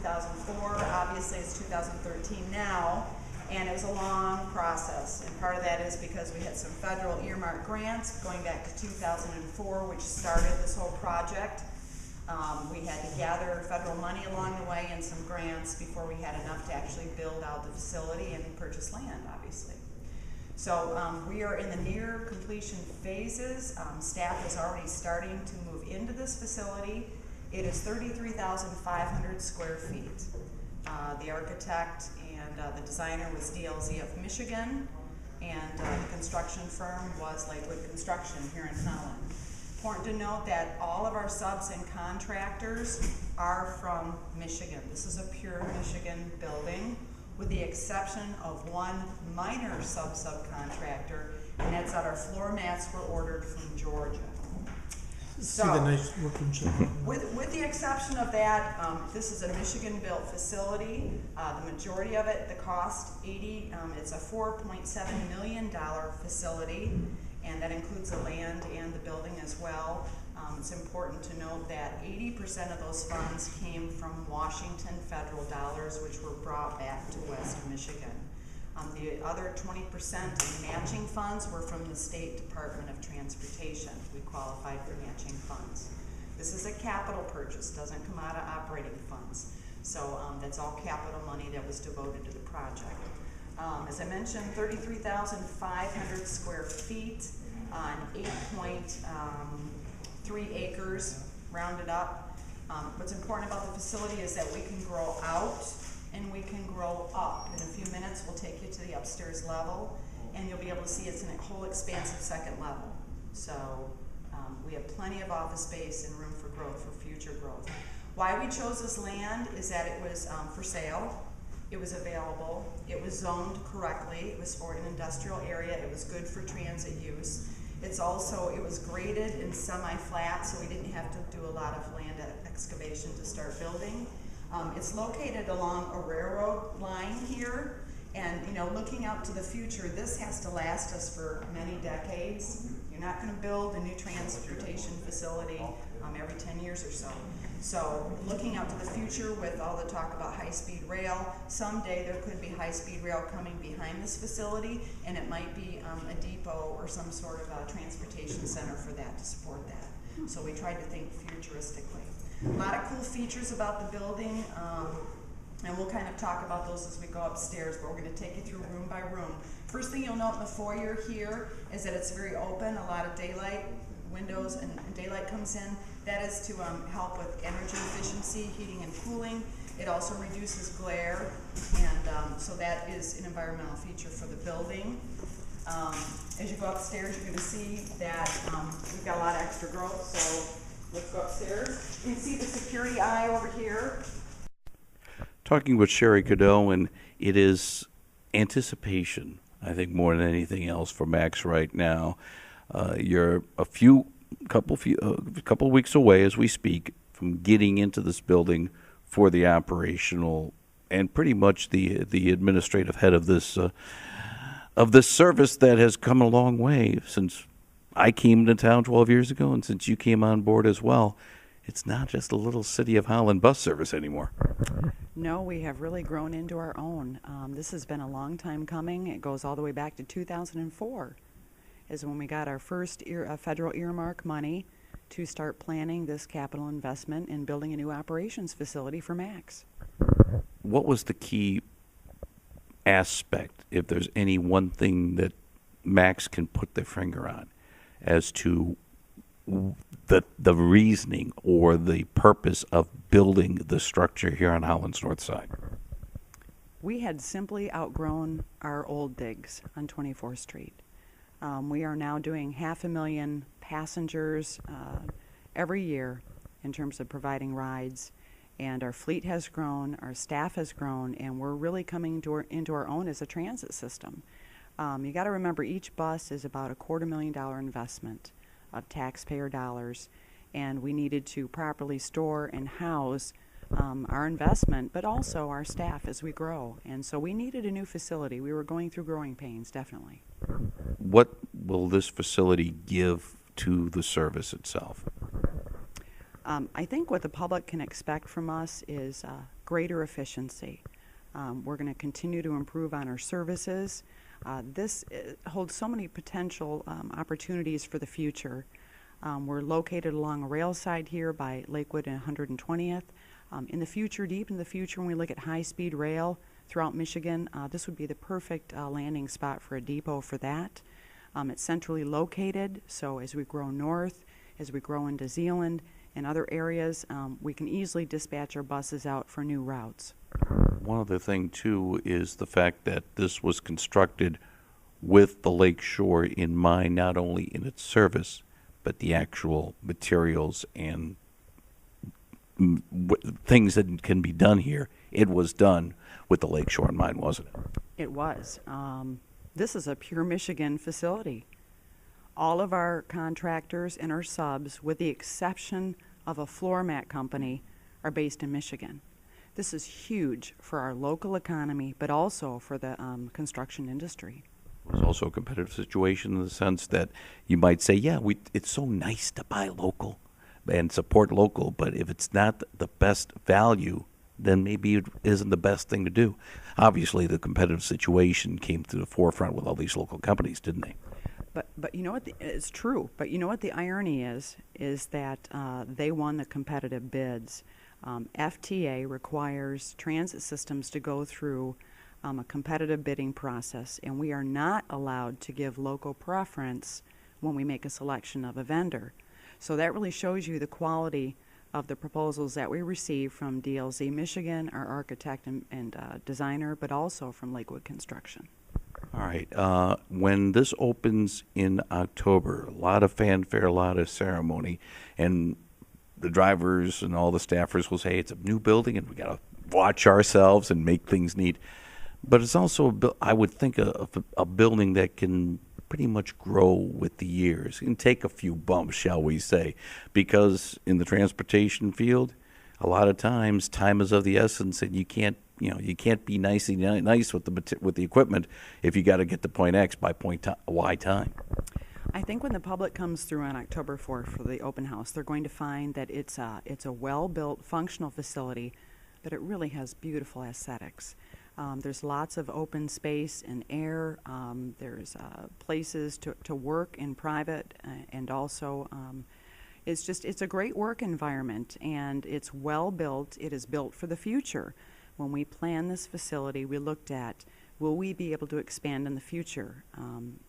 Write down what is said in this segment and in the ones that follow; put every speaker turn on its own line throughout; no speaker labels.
2004. Obviously, it's 2013 now, and it was a long process. And part of that is because we had some federal earmark grants going back to 2004, which started this whole project. We had to gather federal money along the way and some grants before we had enough to actually build out the facility and purchase land, obviously. So we are in the near completion phases. Staff is already starting to move into this facility. It is 33,500 square feet. The architect and the designer was DLZ of Michigan, and the construction firm was Lakewood Construction here in Holland. Important to note that all of our subs and contractors are from Michigan. This is a pure Michigan building, with the exception of one minor subcontractor, and that's that our floor mats were ordered from Georgia.
See the nice workmanship.
With the exception of that, this is a Michigan-built facility. The majority of it, the cost, it's a $4.7 million facility, and that includes the land and the building as well. It's important to note that 80% of those funds came from Washington federal dollars, which were brought back to West Michigan. The other 20% in matching funds were from the State Department of Transportation. We qualified for matching funds. This is a capital purchase, doesn't come out of operating funds. So that's all capital money that was devoted to the project. As I mentioned, 33,500 square feet on 8.3 acres, rounded up. What's important about the facility is that we can grow out and we can grow up. In a few minutes, we'll take you to the upstairs level, and you'll be able to see it's in a whole expansive second level. So we have plenty of office space and room for growth, for future growth. Why we chose this land is that it was for sale. It was available. It was zoned correctly. It was for an industrial area. It was good for transit use. It was graded and semi-flat, so we didn't have to do a lot of land excavation to start building. It's located along a railroad line here, and looking out to the future, this has to last us for many decades. You're not going to build a new transportation facility every 10 years or so. So looking out to the future with all the talk about high-speed rail, someday there could be high-speed rail coming behind this facility, and it might be a depot or some sort of a transportation center for that to support that. So we tried to think futuristically. A lot of cool features about the building, and we'll kind of talk about those as we go upstairs, but we're going to take you through room by room. First thing you'll note in the foyer here is that it's very open, a lot of daylight, windows, and daylight comes in. That is to help with energy efficiency, heating and cooling. It also reduces glare, and so that is an environmental feature for the building. As you go upstairs, you're going to see that we've got a lot of extra growth, so let's go upstairs. You can see the security eye over here.
Talking with Sherri Cadeaux, and it is anticipation, I think, more than anything else for Max right now. You're a couple weeks away as we speak from getting into this building for the operational and pretty much the administrative head of this service that has come a long way since I came to town 12 years ago, and since you came on board as well. It's not just a little City of Holland bus service anymore.
No, we have really grown into our own. This has been a long time coming. It goes all the way back to 2004 is when we got our first federal earmark money to start planning this capital investment in building a new operations facility for Max.
What was the key aspect, if there's any one thing that Max can put their finger on, as to the reasoning or the purpose of building the structure here on Holland's North Side?
We had simply outgrown our old digs on 24th Street. We are now doing 500,000 passengers every year in terms of providing rides, and our fleet has grown, our staff has grown, and we're really coming into our own as a transit system. You got to remember, each bus is about a $250,000 investment of taxpayer dollars, and we needed to properly store and house our investment, but also our staff as we grow. And so we needed a new facility. We were going through growing pains, definitely.
What will this facility give to the service itself?
I think what the public can expect from us is greater efficiency. We're going to continue to improve on our services. This holds so many potential opportunities for the future. We're located along a rail side here by Lakewood and 120th. In the future, deep in the future, when we look at high-speed rail throughout Michigan, this would be the perfect landing spot for a depot for that. It's centrally located, so as we grow north, as we grow into Zeeland and other areas, we can easily dispatch our buses out for new routes.
One other thing, too, is the fact that this was constructed with the lake shore in mind, not only in its service, but the actual materials and things that can be done here. It was done with the lake shore in mind, wasn't it?
It was. This is a pure Michigan facility. All of our contractors and our subs, with the exception of a floor mat company, are based in Michigan. This is huge for our local economy, but also for the construction industry.
It was also a competitive situation in the sense that you might say, yeah, it's so nice to buy local and support local, but if it's not the best value, then maybe it isn't the best thing to do. Obviously, the competitive situation came to the forefront with all these local companies, didn't they?
But you know what? It's true. But you know what the irony is that they won the competitive bids. FTA requires transit systems to go through a competitive bidding process, and we are not allowed to give local preference when we make a selection of a vendor. So that really shows you the quality of the proposals that we receive from DLZ Michigan, our architect and designer, but also from Lakewood Construction.
All right. When this opens in October, a lot of fanfare, a lot of ceremony, and the drivers and all the staffers will say it's a new building and we got to watch ourselves and make things neat. But it's also, I would think, a building that can pretty much grow with the years. It can take a few bumps, shall we say, because in the transportation field, a lot of times time is of the essence, and you can't be nice with the equipment if you got to get to point X by point Y time.
I think when the public comes through on October 4th for the open house, they're going to find that it's a well-built, functional facility, but it really has beautiful aesthetics. There's lots of open space and air. There's places to work in private, and also it's a great work environment, and it's well built. It is built for the future. When we planned this facility, we looked at, will we be able to expand in the future?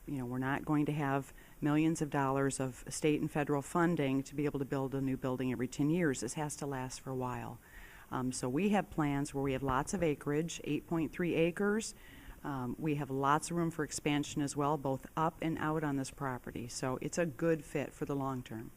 We're not going to have millions of dollars of state and federal funding to be able to build a new building every 10 years. This has to last for a while. So we have plans where we have lots of acreage, 8.3 acres. We have lots of room for expansion as well, both up and out on this property. So it's a good fit for the long term.